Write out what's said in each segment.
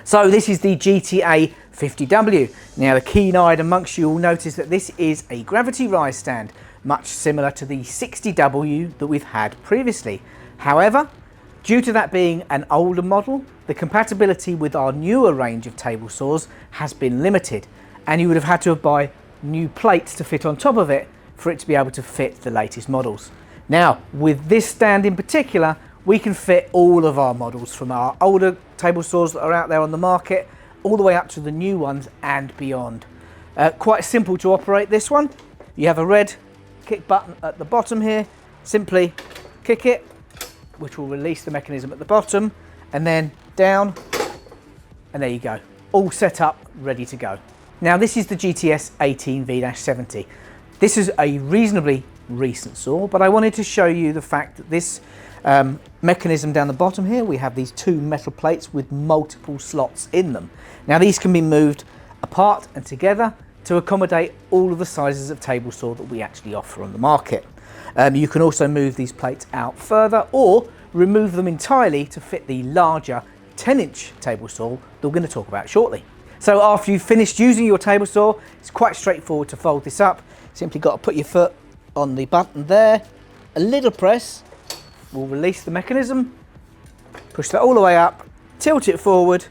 So this is the GTA50W. Now the keen-eyed amongst you will notice that this is a gravity rise stand, much similar to the 60W that we've had previously. However, due to that being an older model, the compatibility with our newer range of table saws has been limited, and you would have had to buy new plates to fit on top of it for it to be able to fit the latest models. Now, with this stand in particular, we can fit all of our models, from our older table saws that are out there on the market all the way up to the new ones and beyond. Quite simple to operate this one. You have a red kick button at the bottom here. Simply kick it, which will release the mechanism at the bottom, and then down, and there you go. All set up, ready to go. Now this is the GTS100-254 This is a reasonably recent saw, but I wanted to show you the fact that this mechanism down the bottom here, we have these two metal plates with multiple slots in them. Now these can be moved apart and together to accommodate all of the sizes of table saw that we actually offer on the market. You can also move these plates out further or remove them entirely to fit the larger 10-inch table saw that we're going to talk about shortly. So after you've finished using your table saw, it's quite straightforward to fold this up. Simply got to put your foot on the button there, a little press will release the mechanism, push that all the way up, tilt it forward,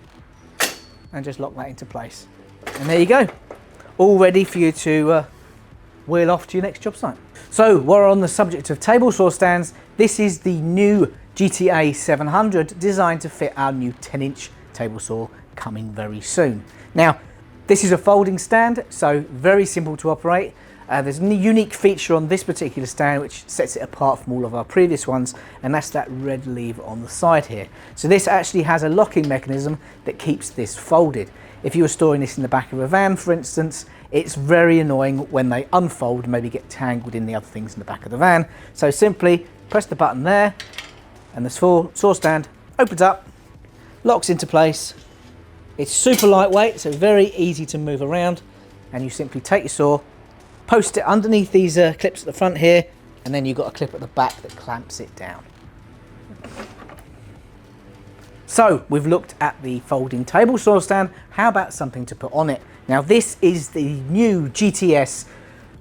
and just lock that into place. And there you go, all ready for you to wheel off to your next job site. So while we're on the subject of table saw stands, this is the new GTA700 designed to fit our new 10-inch table saw coming very soon. Now, this is a folding stand, so very simple to operate. There's a unique feature on this particular stand which sets it apart from all of our previous ones, and that's that red lever on the side here. So this actually has a locking mechanism that keeps this folded. If you were storing this in the back of a van, for instance, it's very annoying when they unfold and maybe get tangled in the other things in the back of the van. So simply press the button there, and the saw stand opens up, locks into place. It's super lightweight, so very easy to move around, and you simply take your saw, post it underneath these clips at the front here, and then you've got a clip at the back that clamps it down. So we've looked at the folding table saw stand. How about something to put on it? Now this is the new GTS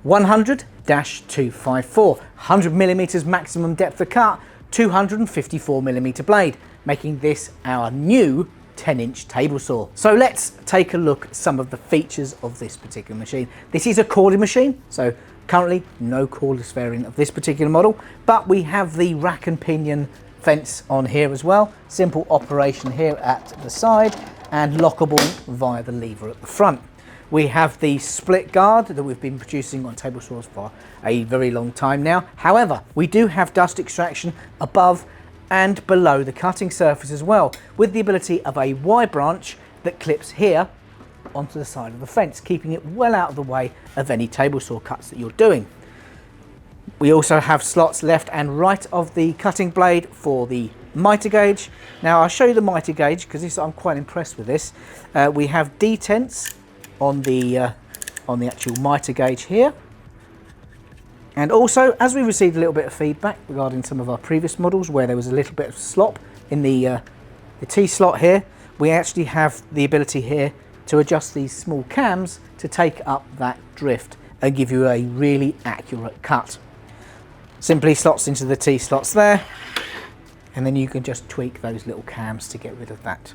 100-254, 100mm maximum depth of cut, 254mm blade, making this our new 10-inch table saw. So let's take a look at some of the features of this particular machine. This is a corded machine, so currently no cordless variant of this particular model, but we have the rack and pinion fence on here as well. Simple operation here at the side and lockable via the lever at the front. We have the split guard that we've been producing on table saws for a very long time now. However, we do have dust extraction above and below the cutting surface as well, with the ability of a Y branch that clips here onto the side of the fence, keeping it well out of the way of any table saw cuts that you're doing. We also have slots left and right of the cutting blade for the mitre gauge. Now I'll show you the mitre gauge because I'm quite impressed with this. We have detents on the actual mitre gauge here. And also, as we received a little bit of feedback regarding some of our previous models where there was a little bit of slop in the T-slot here, we actually have the ability here to adjust these small cams to take up that drift and give you a really accurate cut. Simply slots into the T-slots there, and then you can just tweak those little cams to get rid of that.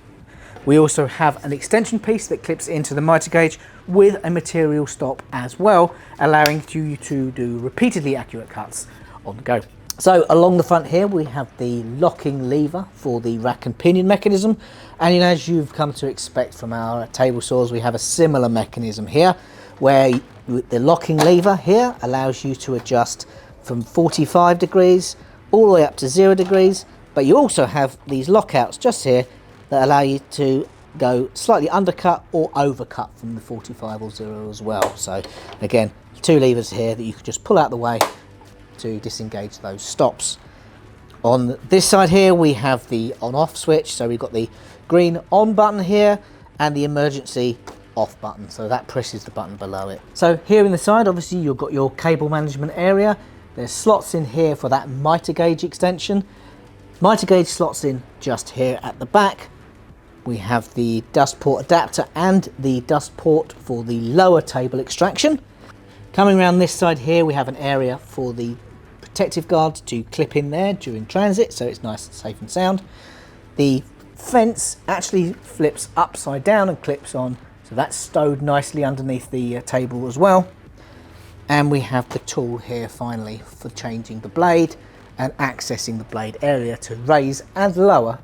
We also have an extension piece that clips into the mitre gauge with a material stop as well, allowing you to do repeatedly accurate cuts on the go. So along the front here we have the locking lever for the rack and pinion mechanism, and as you've come to expect from our table saws, we have a similar mechanism here where the locking lever here allows you to adjust from 45 degrees all the way up to 0 degrees, but you also have these lockouts just here that allow you to go slightly undercut or overcut from the 45 or 0 as well. So again, two levers here that you can just pull out the way to disengage those stops. On this side here we have the on-off switch, so we've got the green on button here and the emergency off button, so that presses the button below it. So here in the side, obviously you've got your cable management area. There's slots in here for that mitre gauge extension. Mitre gauge slots in just here at the back. We have the dust port adapter and the dust port for the lower table extraction. Coming around this side here, we have an area for the protective guards to clip in there during transit, so it's nice, safe and sound. The fence actually flips upside down and clips on, so that's stowed nicely underneath the table as well. And we have the tool here finally for changing the blade and accessing the blade area to raise and lower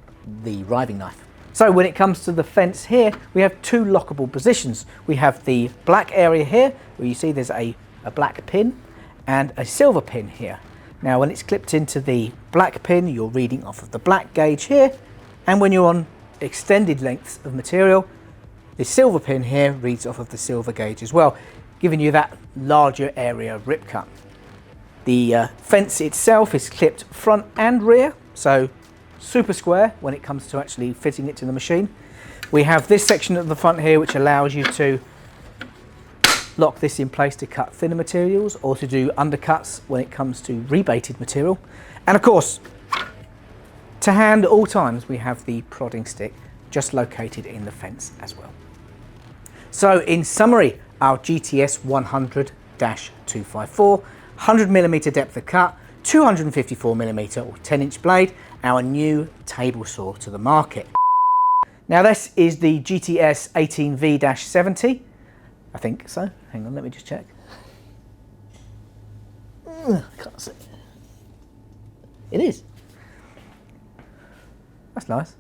the riving knife. So when it comes to the fence here, we have two lockable positions. We have the black area here, where you see there's a black pin and a silver pin here. Now when it's clipped into the black pin, you're reading off of the black gauge here, and when you're on extended lengths of material, the silver pin here reads off of the silver gauge as well, giving you that larger area of rip cut. The fence itself is clipped front and rear, so super square when it comes to actually fitting it to the machine. We have this section at the front here which allows you to lock this in place to cut thinner materials or to do undercuts when it comes to rebated material. And of course, to hand at all times, we have the prodding stick just located in the fence as well. So in summary, our GTS100-254 100mm depth of cut, 254mm or 10-inch blade, our new table saw to the market. Now this is the GTS18V-70. I think so. Hang on, let me just check. I can't see. It is. That's nice.